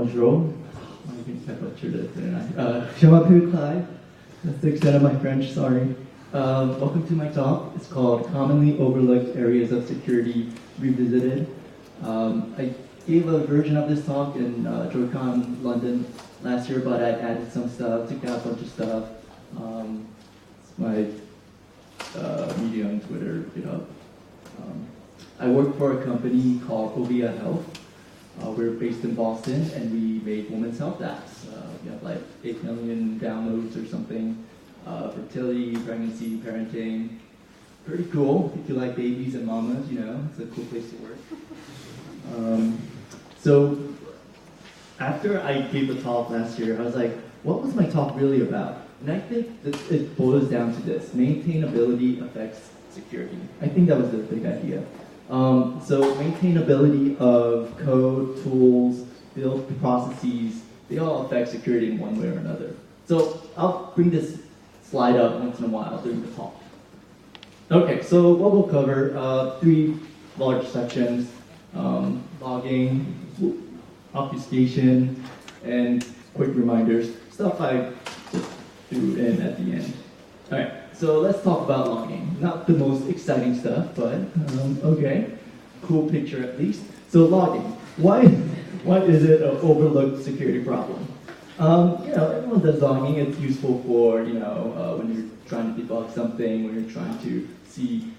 bonjour. I think I butchered it, didn't I? Je m'appelle Clive. That's the extent of my French, sorry. Welcome to my talk. It's called Commonly Overlooked Areas of Security Revisited. I gave a version of this talk in JoyCon London last year, but I added some stuff, took out a bunch of stuff. It's my media on Twitter, I work for a company called Ovia Health. We're based in Boston, and we make women's health apps. We have like 8 million downloads or something. Fertility, pregnancy, parenting. Pretty cool if you like babies and mamas, it's a cool place to work. So after I gave the talk last year, I was like, what was my talk really about? And I think that it boils down to this: maintainability affects security. I think that was the big idea. So maintainability of code, tools, build processes, they all affect security in one way or another. So I'll bring this slide up once in a while during the talk. Okay, so what we'll cover, 3 large sections: logging, obfuscation, and quick reminders, stuff I just threw in at the end. All right, so let's talk about logging. Not the most exciting stuff, but okay, cool picture at least. So logging, why is it an overlooked security problem? Everyone does logging. It's useful for when you're trying to debug something, when you're trying to see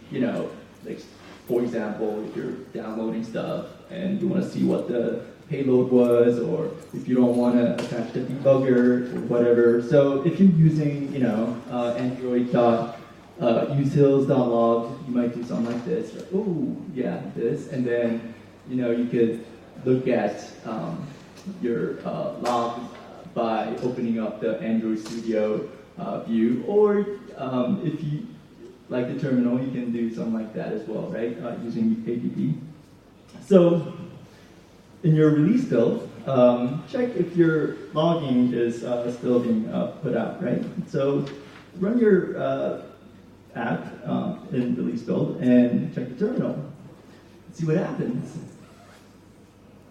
like for example, if you're downloading stuff and you want to see what the payload was, or if you don't want to attach the debugger or whatever. So if you're using, Android.utils.log, you might do something like this. Oh, yeah, this, and then you could look at your log by opening up the Android Studio view, or if you like the terminal, you can do something like that as well, right? Using app. So in your release build, check if your logging is still being put out, right? So run your app in release build and check the terminal. See what happens.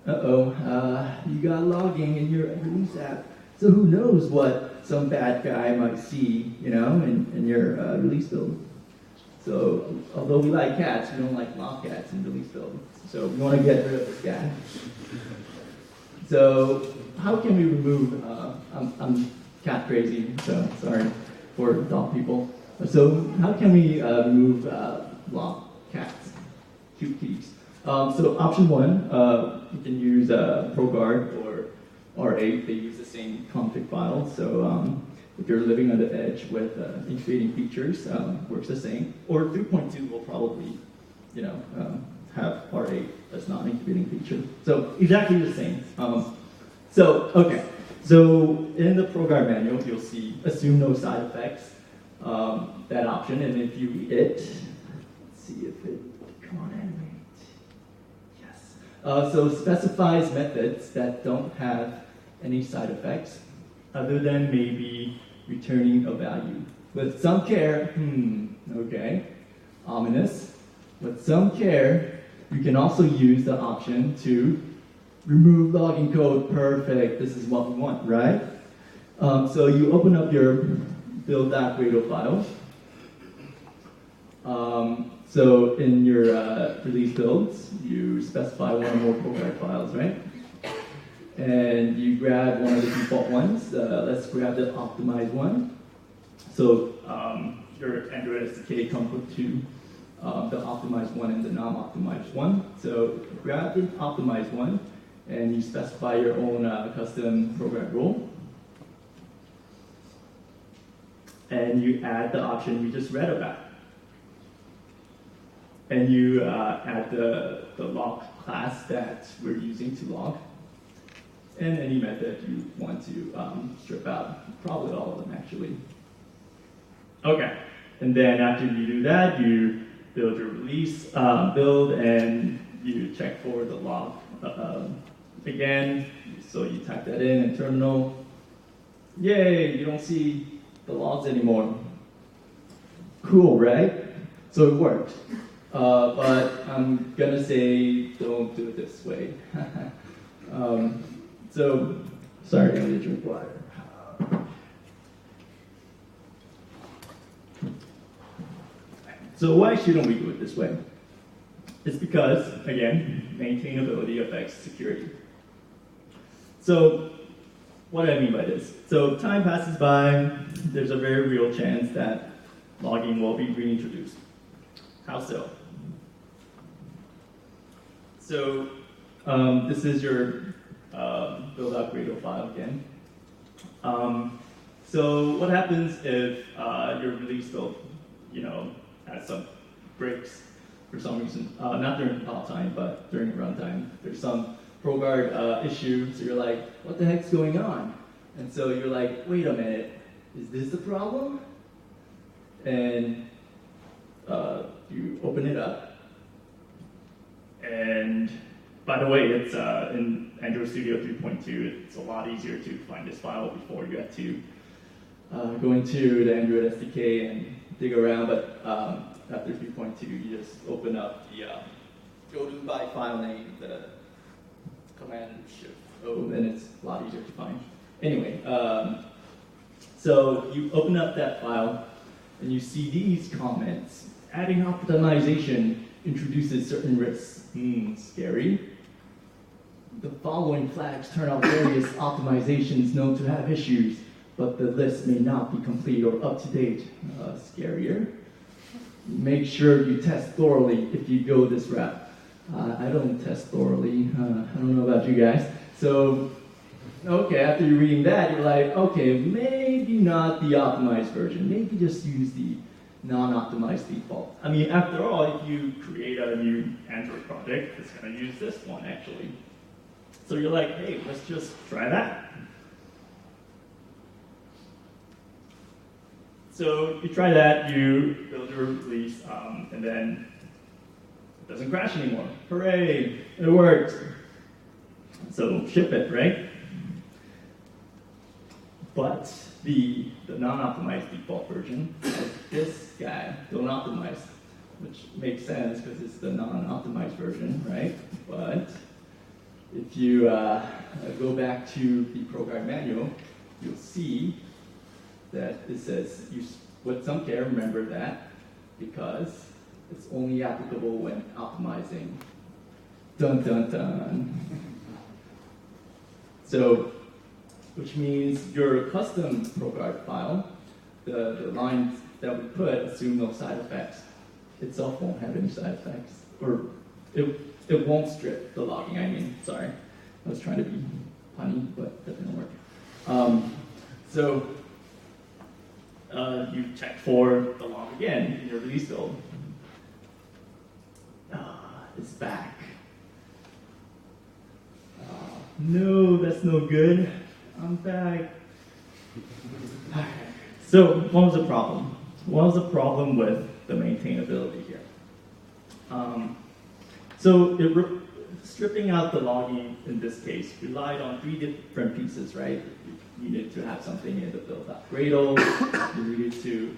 You got logging in your release app. So who knows what some bad guy might see, in your release build. So although we like cats, we don't like log cats in release build. So we want to get rid of this guy. So how can we remove, I'm cat crazy, so sorry for dog people. So how can we remove log cats, cute kitties? So option 1, you can use ProGuard or R8. They use the same config file. So if you're living on the edge with incubating features, works the same. Or 3.2 will probably, have R8 as non-incubating feature. So exactly the same. So in the ProGuard manual, you'll see assume no side effects, that option. And if you read it, let's see if it, come on, animate. Yes. So specifies methods that don't have any side effects, other than maybe returning a value. With some care, okay, ominous. With some care, you can also use the option to remove logging code. Perfect, this is what we want, right? So you open up your build.gradle file. So in your release builds, you specify one or more ProGuard files, right? And you grab one of the default ones. Let's grab the optimized one. So your Android SDK comes with 2, the optimized one and the non-optimized one. So grab the optimized one, and you specify your own custom ProGuard rule. And you add the option we just read about. And you add the log class that we're using to log. And any method you want to strip out, probably all of them actually. Okay, and then after you do that, you build your release build, and you check for the log again. So you type that in terminal. Yay, you don't see the logs anymore. Cool, right? So it worked. But I'm gonna say don't do it this way. So, sorry, I need to drink water. So why shouldn't we do it this way? It's because, again, maintainability affects security. So what do I mean by this? So time passes by, there's a very real chance that logging will be reintroduced. How so? So this is your build-out Gradle file again. So what happens if your release build, has some breaks for some reason? Not during compile time, but during runtime. There's some ProGuard issue, so you're like, what the heck's going on? And so you're like, wait a minute, is this the problem? And you open it up. And by the way, it's in Android Studio 3.2, it's a lot easier to find this file before you have to go into the Android SDK and dig around, but after 3.2, you just open up the go to by file name, the command shift O, and it's a lot easier to find. Anyway, so you open up that file, and you see these comments. Adding optimization introduces certain risks. Scary. The following flags turn out various optimizations known to have issues, but the list may not be complete or up to date. Scarier. Make sure you test thoroughly if you go this route. I don't test thoroughly. I don't know about you guys. So, okay, after you're reading that, you're like, okay, maybe not the optimized version. Maybe just use the non-optimized default. I mean, after all, if you create a new Android project, it's going to use this one, actually. So you're like, hey, let's just try that. So you try that, you build your release, and then it doesn't crash anymore. Hooray, it worked. So ship it, right? But the non-optimized default version of this guy, don't optimize, which makes sense because it's the non-optimized version, right? But if you go back to the ProGuard manual, you'll see that it says, with some care, remember that, because it's only applicable when optimizing. Dun, dun, dun. So, which means your custom ProGuard file, the lines that we put assume no side effects. Itself won't have any side effects, or it won't strip the logging. I mean, sorry, I was trying to be punny, but that didn't work. So you check for the log again in your release build. It's back. No, that's no good. I'm back. So what was the problem? What was the problem with the maintainability here? So stripping out the logging in this case relied on 3 different pieces, right? You needed to have something in the build.gradle, you needed to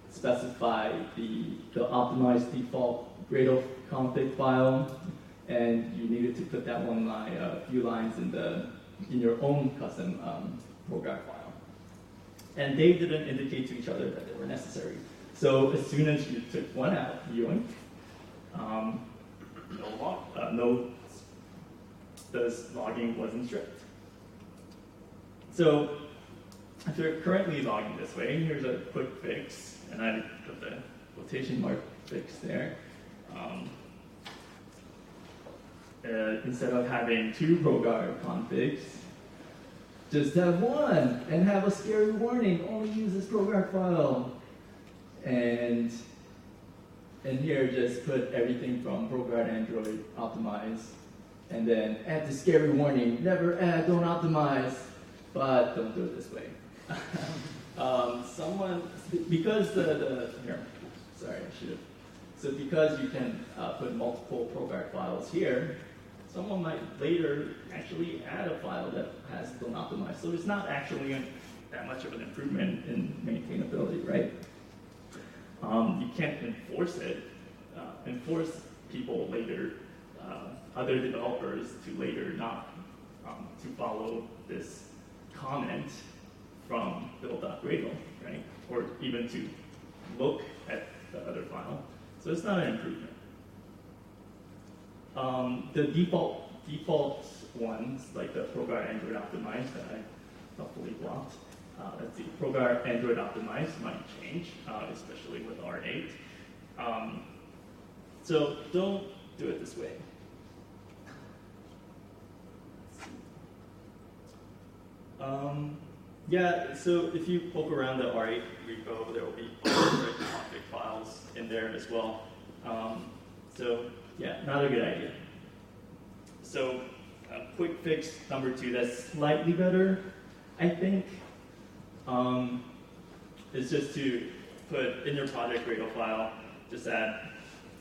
specify the optimized default Gradle config file, and you needed to put that one line, a few lines in your own custom ProGuard file. And they didn't indicate to each other that they were necessary. So as soon as you took one out, yoink, this logging wasn't stripped. So if you're currently logging this way, here's a quick fix, and I put the quotation mark fix there. Instead of having 2 ProGuard configs, just have one and have a scary warning, only use this ProGuard file. And here just put everything from ProGuard Android optimize, and then add the scary warning, never add, don't optimize, but don't do it this way. Because so because you can put multiple ProGuard files here, someone might later actually add a file that has don't optimize. So it's not actually that much of an improvement in maintainability, right? You can't enforce it, force people later, other developers to later not to follow this comment from build.gradle, right? Or even to look at the other file. So it's not an improvement. The default ones, like the ProGuard Android Optimized that I hopefully blocked, let's see, ProGuard Android Optimized might change, especially with R8. So don't do it this way. Yeah, so if you poke around the R8 repo, there will be config files in there as well. So yeah, not a good idea. So quick fix number 2, that's slightly better, I think, is just to put in your project Gradle file, just add,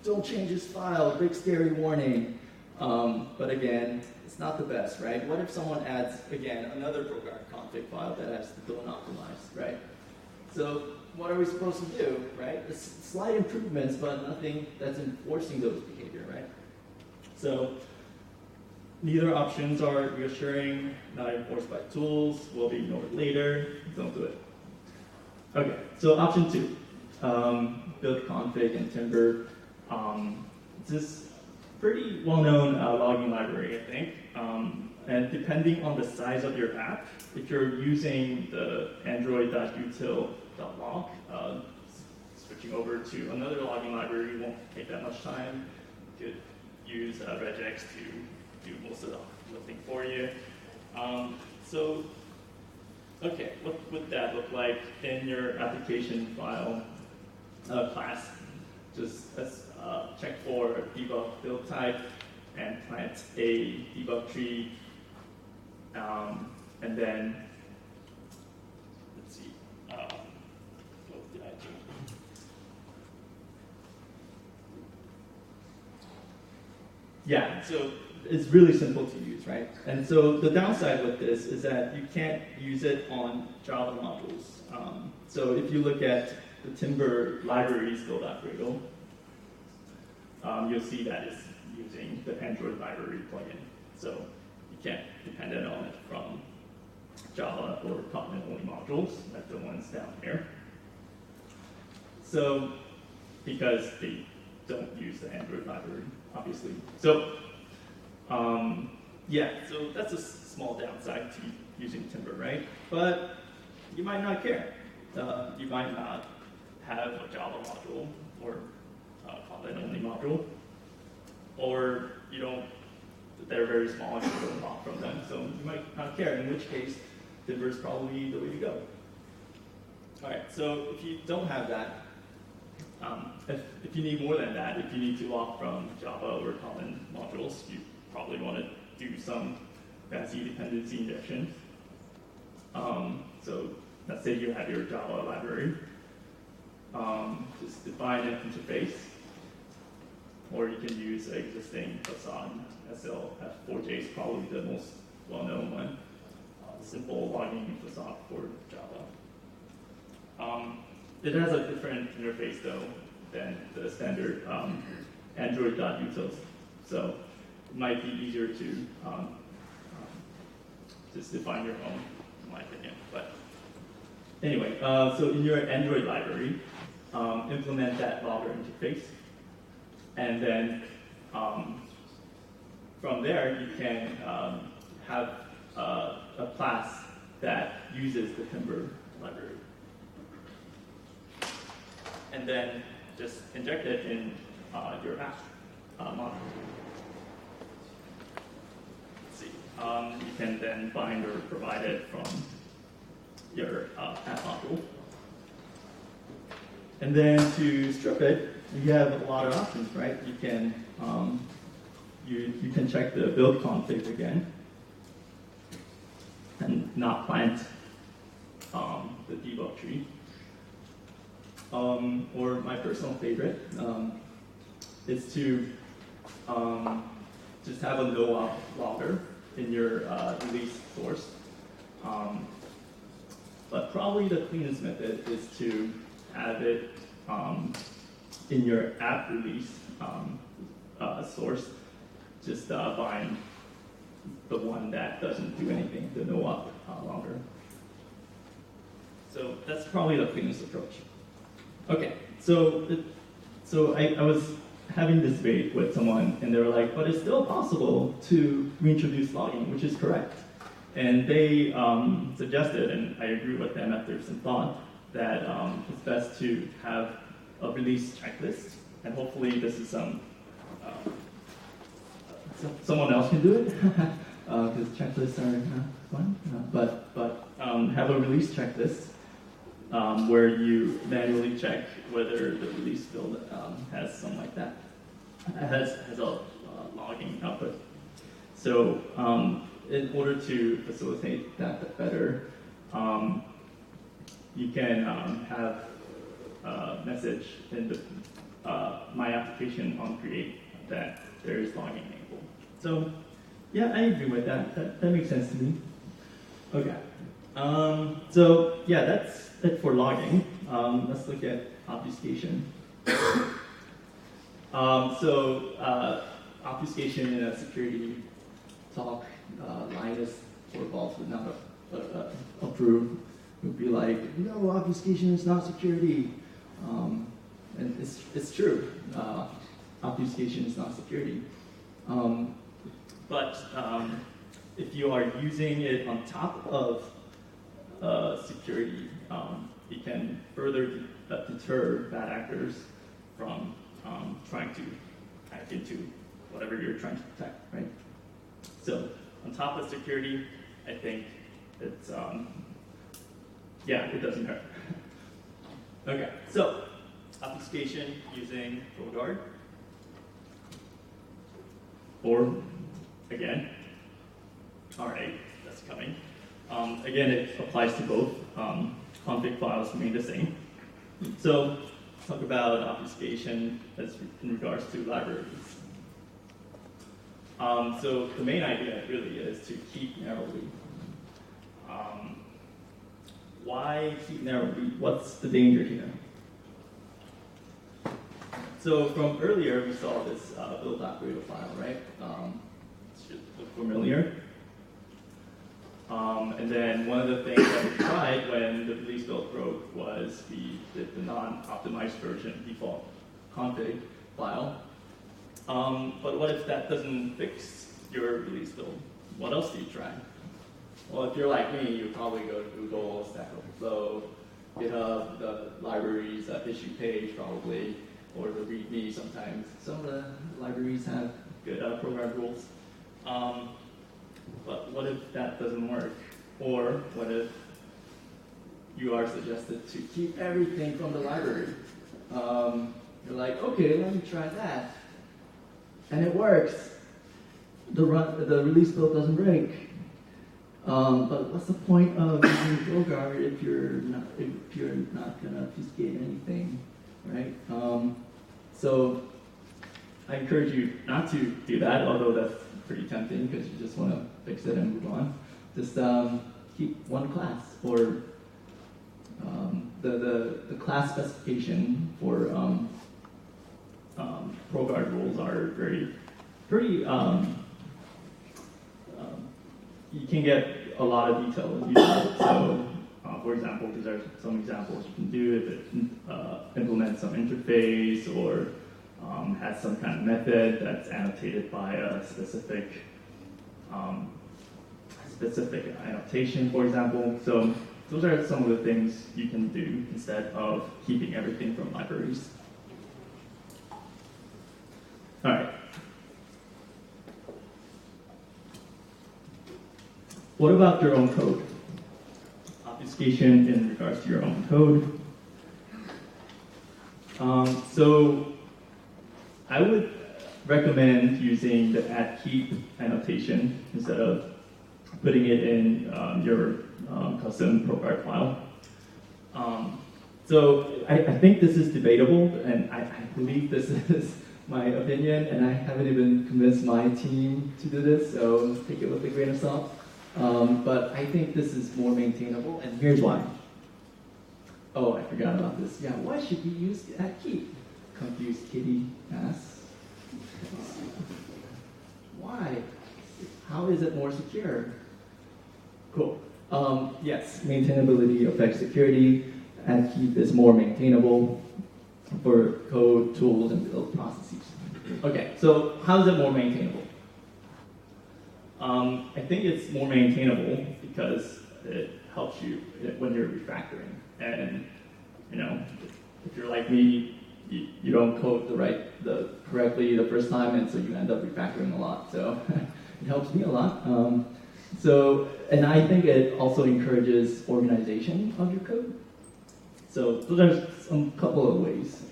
don't change this file, big scary warning. But again, it's not the best, right? What if someone adds, again, another program config file that has the don't optimize, right? So what are we supposed to do, right? It's slight improvements, but nothing that's enforcing those behavior, right? So neither options are reassuring, not enforced by tools, will be ignored later, don't do it. Okay, so option 2, build config and Timber. This is pretty well-known logging library, I think. And depending on the size of your app, if you're using the android.util.log, switching over to another logging library won't take that much time. You could use regex to do most of the lifting for you. So, okay, what would that look like in your application file class? Just check for debug build type and plant a debug tree. And then, let's see, what did I do? Yeah, so it's really simple to use, right? And so the downside with this is that you can't use it on Java modules. So if you look at the Timber libraries build.gradle, you'll see that it's using the Android library plugin. So you can't depend on it from Java or Kotlin only modules, like the ones down here. So, because they don't use the Android library, obviously. So, yeah, so that's a small downside to using Timber, right? But you might not care. You might not have a Java module or Kotlin only module, or you don't, they're very small and you don't log from them, so you might not care, in which case Timber is probably the way to go. All right, so if you don't have that, if you need more than that, if you need to log from Java or Kotlin modules, you probably want to do some fancy dependency injection. So let's say you have your Java library. Just define an interface, or you can use an existing facade. SLF4J is probably the most well-known one. Simple logging facade for Java. It has a different interface though than the standard Android.utils, so it might be easier to just define your own, in my opinion. But anyway, so in your Android library, implement that logger interface, and then from there you can have a class that uses the Timber library, and then just inject it in your app module. Let's see. You can then bind or provide it from your app module. And then to strip it, you have a lot of options, right? You can you can check the build config again, and not plant the debug tree. Or my personal favorite is to just have a no-op logger in your release source. But probably the cleanest method is to have it in your app release source. Just bind the one that doesn't do anything, the no op longer. So that's probably the cleanest approach. Okay, so I was having this debate with someone, and they were like, but it's still possible to reintroduce logging, which is correct. And they suggested, and I agree with them after some thought, that it's best to have a release checklist, and hopefully this is someone else can do it, because checklists are fun. But have a release checklist where you manually check whether the release build has something like that, has a logging output. So in order to facilitate that better, you can have a message in the my application on create that there is logging enabled. So yeah, I agree with that. That makes sense to me. Okay. So yeah, that's it for logging. Let's look at obfuscation. Obfuscation in a security talk, Linus Torvalds would not approve. Would be like, no, obfuscation is not security. And it's true. Obfuscation is not security. But if you are using it on top of security, it can further deter bad actors from trying to hack into whatever you're trying to protect, right? So on top of security, I think it's, yeah, it doesn't hurt. Okay, so obfuscation using ProGuard. Or, again, RA, that's coming. Again, it applies to both. Config files remain the same. So, talk about obfuscation as in regards to libraries. So the main idea really is to keep narrowly. Why keep narrowly? What's the danger here? So from earlier, we saw this build operator file, right? It should look familiar. And then one of the things that we tried when the release build broke was we did the non-optimized version default config file. But what if that doesn't fix your release build? What else do you try? Well, if you're like me, you probably go to Google, Stack Overflow, GitHub, the libraries, issue page probably, or the README sometimes. Some of the libraries have good program rules. But what if that doesn't work? Or what if you are suggested to keep everything from the library? You're like, okay, let me try that. And it works. The release build doesn't break. But what's the point of using ProGuard if you're not gonna obfuscate anything, right? So I encourage you not to do that, although that's pretty tempting because you just want to fix it and move on. Just keep one class, or the class specification for ProGuard rules are pretty. You can get a lot of detail when you do it. So, for example, these are some examples you can do if it implements some interface or has some kind of method that's annotated by a specific annotation, for example. So those are some of the things you can do instead of keeping everything from libraries. All right. What about your own code? Obfuscation in regards to your own code. So I would recommend using the @keep annotation instead of putting it in your custom ProGuard file. So I think this is debatable, and I believe this is my opinion, and I haven't even convinced my team to do this, so take it with a grain of salt. But I think this is more maintainable, and here's why. Oh, I forgot about this. Yeah, why should we use @keep? Confused kitty asks. Why? how is it more secure? Cool. Yes, maintainability affects security, and keep is more maintainable for code, tools, and build processes. Okay, so how is it more maintainable? I think it's more maintainable because it helps you when you're refactoring. And if you're like me, you don't code correctly the first time, and so you end up refactoring a lot. So it helps me a lot. And I think it also encourages organization of your code. So there's a couple of ways.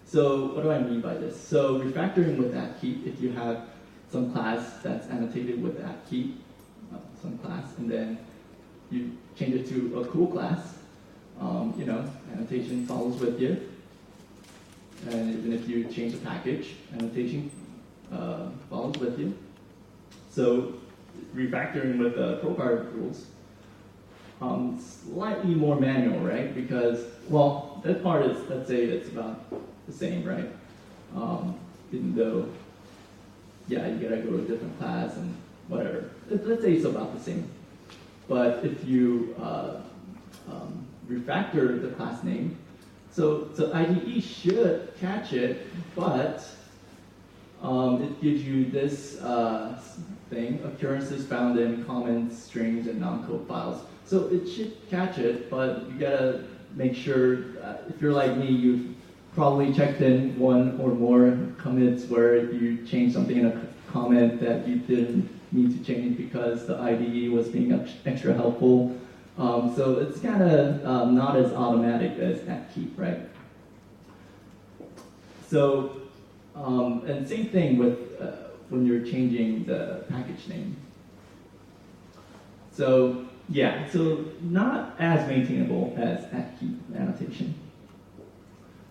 So what do I mean by this? So refactoring with that keep, if you have some class that's annotated with that keep, some class, and then you change it to a cool class, annotation follows with you. And even if you change the package, annotation follows with you. So refactoring with the ProGuard rules, slightly more manual, right? Because, well, that part is, let's say it's about the same, right? Even though, yeah, you gotta go to a different class and whatever. Let's say it's about the same. But if you refactor the class name, so IDE should catch it, but it gives you this thing, occurrences found in comments, strings, and non-code files. So it should catch it, but you gotta make sure, if you're like me, you've probably checked in one or more commits where you changed something in a comment that you didn't need to change because the IDE was being extra helpful. So it's kind of not as automatic as at keep, right? So, and same thing with when you're changing the package name. So yeah, so not as maintainable as at keep annotation.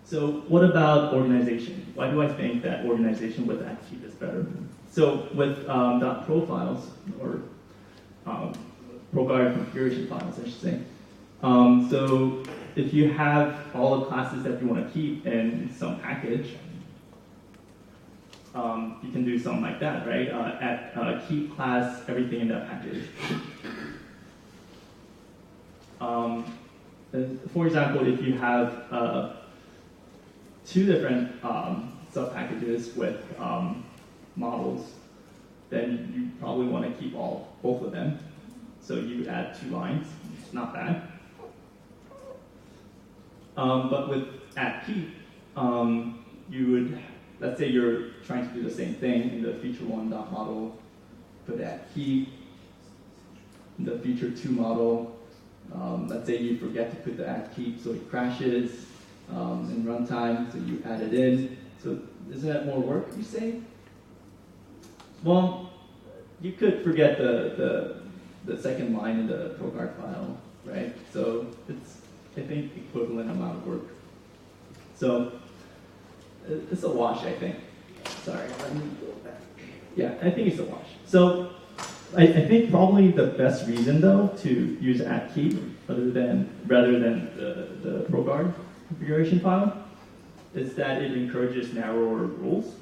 So what about organization? Why do I think that organization with at keep is better? So with .profiles, or ProGuard configuration files, I should say. So if you have all the classes that you want to keep in some package, you can do something like that, right? At keep class everything in that package. For example, if you have two different sub-packages with models, then you probably want to keep both of them. So you add 2 lines, it's not bad. But with at keep, you would, let's say you're trying to do the same thing in the feature1.model, put at keep, in the feature2 model, let's say you forget to put the at keep, so it crashes in runtime, so you add it in. So is that more work, you say? Well, you could forget the second line in the ProGuard file, right? So it's, I think, equivalent amount of work. So it's a wash, I think. Sorry, let me go back. Yeah, I think it's a wash. So I think probably the best reason, though, to use at keep rather than the ProGuard configuration file is that it encourages narrower rules.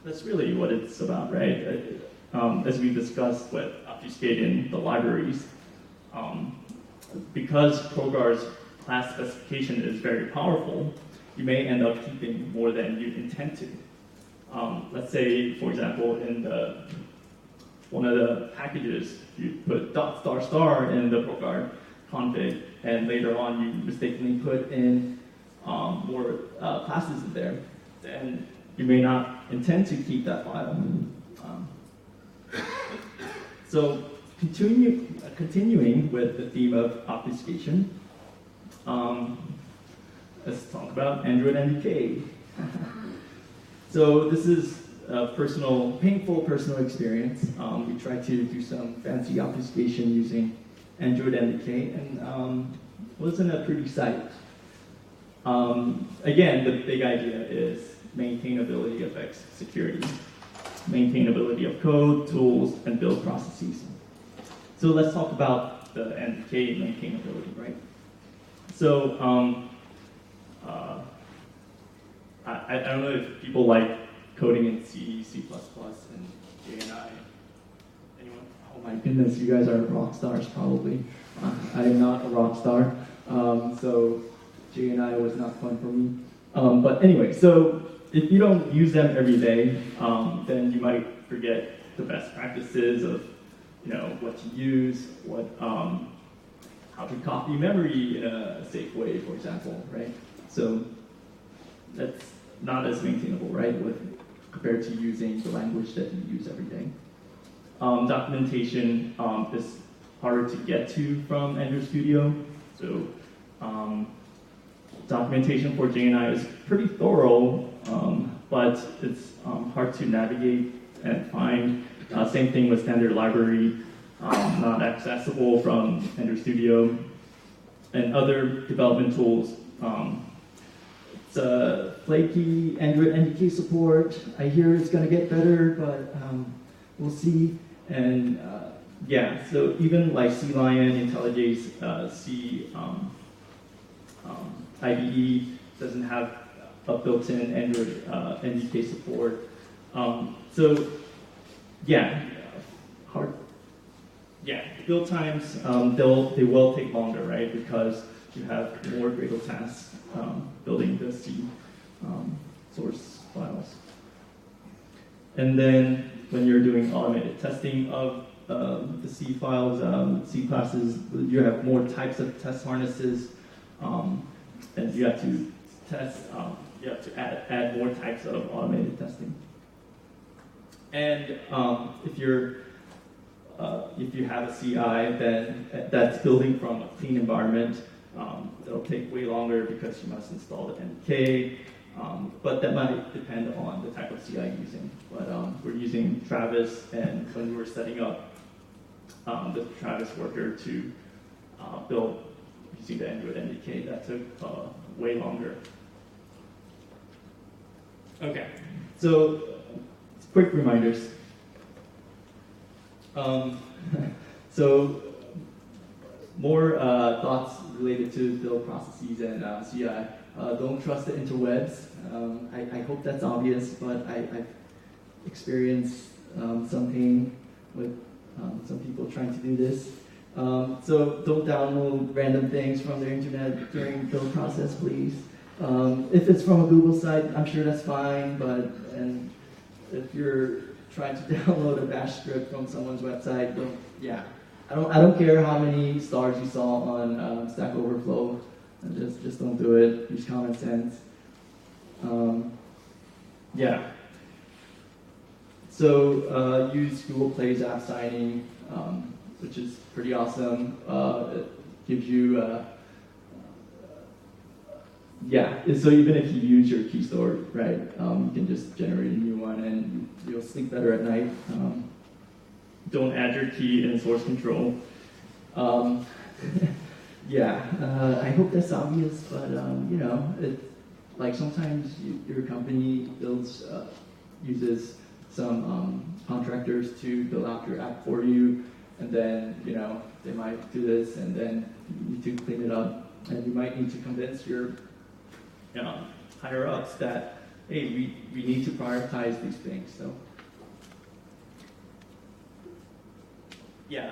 That's really what it's about, right? As we discussed with obfuscating the libraries, because ProGuard's class specification is very powerful, you may end up keeping more than you intend to. Let's say, for example, in one of the packages, you put *** in the ProGuard config, and later on you mistakenly put in more classes in there, then you may not intend to keep that file. So continuing with the theme of obfuscation, let's talk about Android NDK. So this is a painful personal experience. We tried to do some fancy obfuscation using Android NDK, and wasn't a pretty sight. Again, the big idea is maintainability affects security. Maintainability of code, tools, and build processes. So let's talk about the NDK maintainability, right? So I don't know if people like coding in C, C++, and JNI. my goodness, you guys are rock stars probably. I am not a rock star, so J&I was not fun for me. But anyway, so if you don't use them every day, then you might forget the best practices of, what to use, how to copy memory in a safe way, for example, right? So that's not as maintainable, right, compared to using the language that you use every day. Documentation is harder to get to from Android Studio. So documentation for J&I is pretty thorough, but it's hard to navigate and find. Same thing with standard library, not accessible from Android Studio. And other development tools. It's flaky Android NDK support. I hear it's going to get better, but we'll see. And yeah, so even like CLion, IntelliJ, C IDE doesn't have a built-in Android NDK support. So yeah, build times, they will take longer, right? Because you have more Gradle tasks building the C source files. And then when you're doing automated testing of the C files, C classes, you have more types of test harnesses, and you have to test, you have to add more types of automated testing. And if you have a CI, then that's building from a clean environment. It'll take way longer because you must install the NDK, but that might depend on the type of CI you're using. But we're using Travis, and when we were setting up the Travis worker to build using the Android NDK, that took way longer. Okay, so quick reminders. So more thoughts related to build processes and CI. Don't trust the interwebs. I hope that's obvious, but I've experienced some pain with some people trying to do this. So don't download random things from the internet during the build process, please. If it's from a Google site, I'm sure that's fine, and if you're trying to download a bash script from someone's website, I don't care how many stars you saw on Stack Overflow. Just don't do it. Use common sense. So use Google Play's app signing, which is pretty awesome. It gives you so even if you use your key store, right, you can just generate a new one and you'll sleep better at night. Don't add your key in source control. I hope that's obvious, but like sometimes your company uses some contractors to build out your app for you, and then they might do this, and then you need to clean it up, and you might need to convince your higher ups that, hey, we need to prioritize these things. So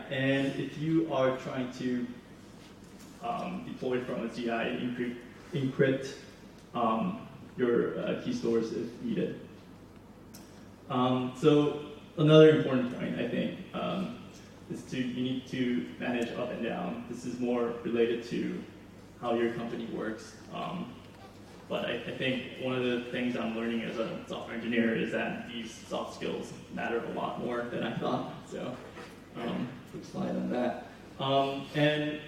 and if you are trying to deploy from a CI, encrypt your key stores if needed. So another important point, I think, is you need to manage up and down. This is more related to how your company works. But I think one of the things I'm learning as a software engineer is that these soft skills matter a lot more than I thought. So quick slide on that. And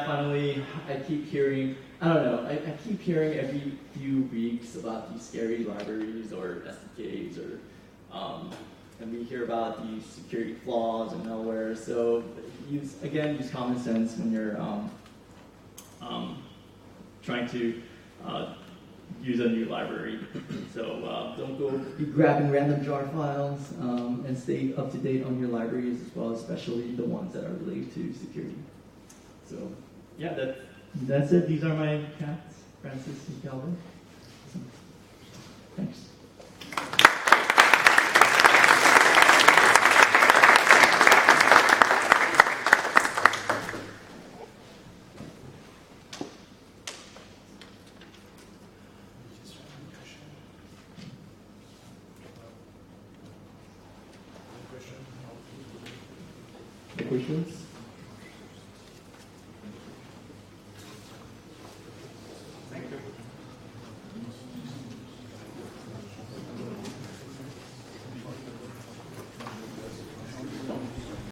finally, I keep hearing, I keep hearing every few weeks about these scary libraries or SDKs, and we hear about these security flaws and malware. So use common sense when you're trying to use a new library. So don't go be grabbing random jar files, and stay up to date on your libraries as well, especially the ones that are related to security. So that's it. These are my cats, Francis and Calvin. So, thanks. questions?